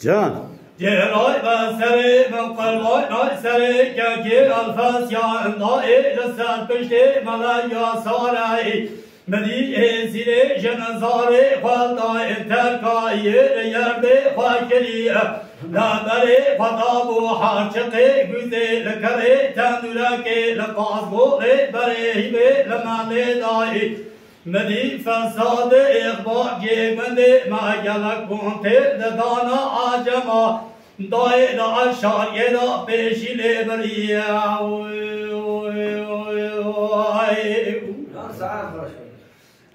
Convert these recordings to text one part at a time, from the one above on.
جان جرای بسری من قلبای نایسری که الفاس یا اندای لسان پشت ملایا ساری مدی زیر جنزاری خالدای ترکای یرد خاکری نامری فتابو حارچقی گوزی لکری تندورکی لقاسبو بری به لمالی دای مدی فساد اخبار جیمندی ما گلک بونتی دانا آجما دای دا شاریه دا پیشی لیبری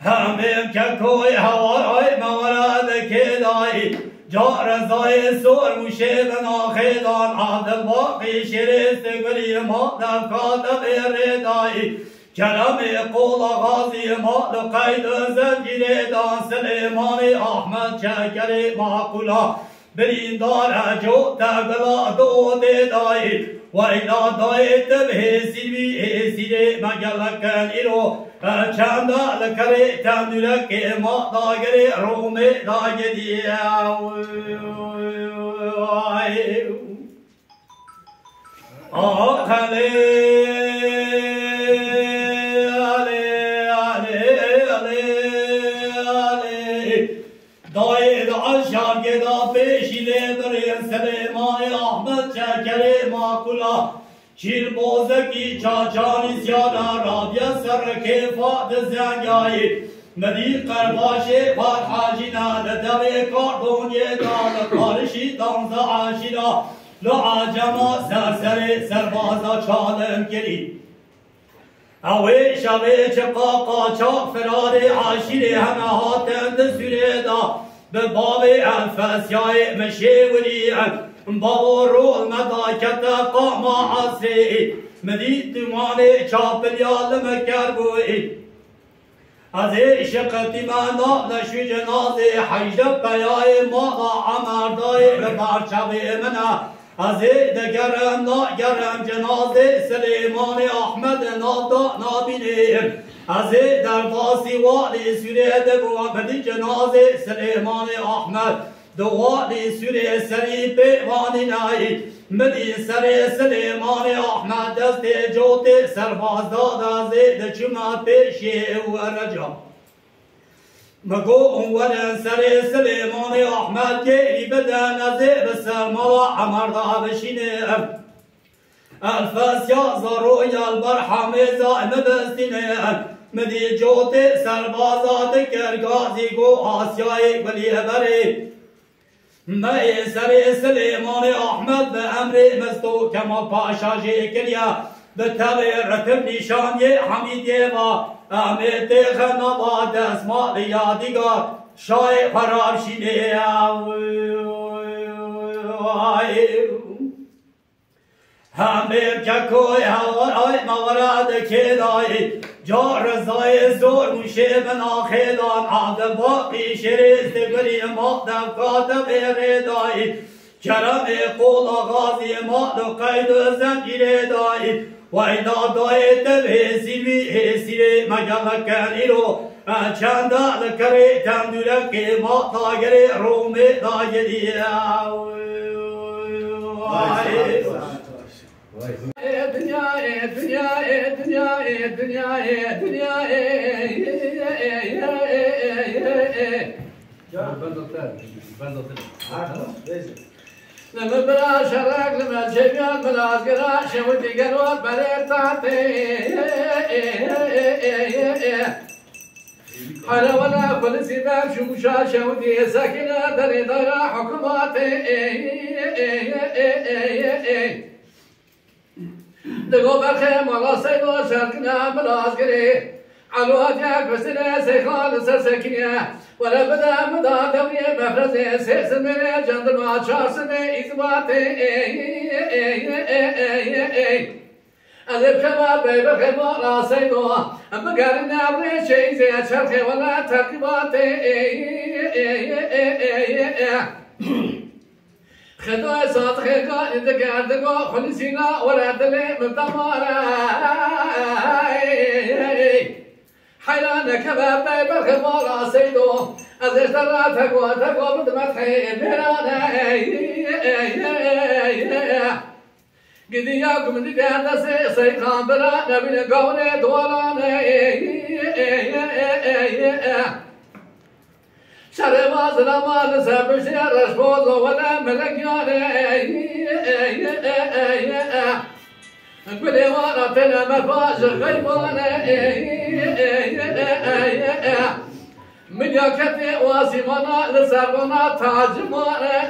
همین که کوی هوای مورد که دای جا رضای سور موشه بناخیدان عادل باقی شریست گلی ما دفکات بیر دای کلام قول غازی ما لقید زنجیر دان سلیمان احمد چکر معقولا بریندار جو تقلا دو دای و اینا دای تبه سیوی سیره مگلکن ایرو چند لکره تندرک ما داگر روم داگری سلیمان احمد چکر معقولا شیر بوزکی چاچانی زیاده رابیا سر کفات زنگایی مدی قرباشه بار حاجینا لدوی کاردونی دال کارشی دانز عاشینا لعجما سرسر سربازا چالم گری اوی شبه چقا قاچاق فرار عاشیر همه هاتند سوره دا به باب الفسیای مشیوری بابا رو مداکت قام عصری مدید دمان چاپلیال مکر بوی از شقتی مانا نشو جنازه حجد بیای مالا عمردای ببرچوی منا از دگرم ناگرم جنازه سلیمان احمد نادا نابینیم از درباسی والی سوره دبو بدی جنازه سلیمان احمد دوالی سوره سری پیوانی نایی مدی سر سلیمان احمد دست جوت سرباز داد زید چما پیشی و رجا مگو اونورن سر سلیمان احمد گیری بدن از بسر مالا عمردا بشینه الفاسیا زاروی البرحم زائم بستینه مدی جوت سربازات کرگازی گو آسیای بلی بری مای سر سلیمان احمد به امر مستو کما پاشا کریا به تغییر رتب نشانی حمیدی و احمد خنوا دسمال یادگار شای فرارشینه همه ککوی هوای مورد که دای جا رضای زور موشه بناخیدان عبد باقی شریست گلی ما دفکات بیر دای کرم قول غازی ما لقید زنجیر دای و اینا دای تبه سیوی سیره مگلکن ایرو چند لکره تندورک ما تاگر روم داگری لما بلا شرق لما جبيان بلا قراش ودي قروات بريتاتي حلا ولا كل سباب شوشاشة ودي ساكنة دري دارا حكوماتي لقو برخي مالا سيدو شرقنا بلا قري علوات ياك بسنا سيخال سرسكينيا ولا بدا مدا دوري مفرزي سيسن من جندن وعشار سنة إثباتي أذب كما بيبك ما سيدو أما قالنا بري شيء زي شرخي ولا تركباتي خدوا صوت خيكا إذا قاعدكوا خلصينا ولا تلي مطمارا حيرانا كما بيبك ما سيدو أذب ترى تقوى بدمتحي بيرانا قدياكم من دهنا سيخان برا نبي نقوني دوارانا شرما زلما نسبش رشبوز ولا ملكيانا قولي وانا تنا مفاش غيبانا من يكتي واسمنا لسرنا تاجمانا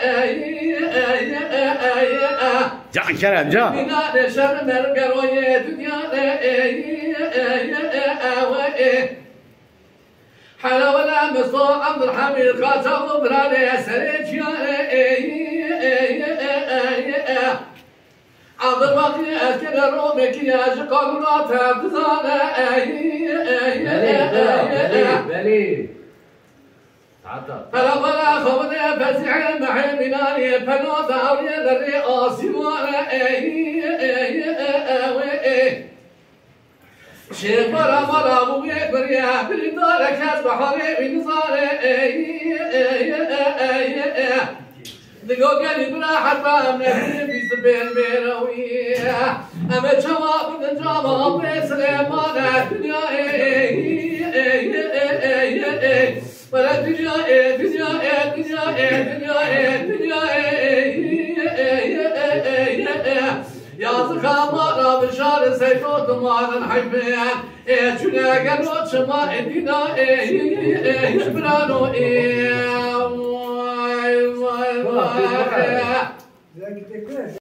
جان كرم جان بنا شر مرقروي دنيا حلا ولا مصو عبد الحميد قاتل براني سريج عبد الباقي أذكر رومك يا شقاقنا تبزانا بلي هلا ولا خبنا فزع معي مناني فنو ثوري للرئاسي وانا شيخ مرا مرا مبيك بريا بردارك بحري بنصاري دقو قلي براحة فامنا في سبيل ميروي أما شواب النجامة بسليمانة الدنيا ولا الدنيا يا زخامة بشار سيفوت مالا حبيان جنا قلوت شما إدنا يشبرانو ذاك تكون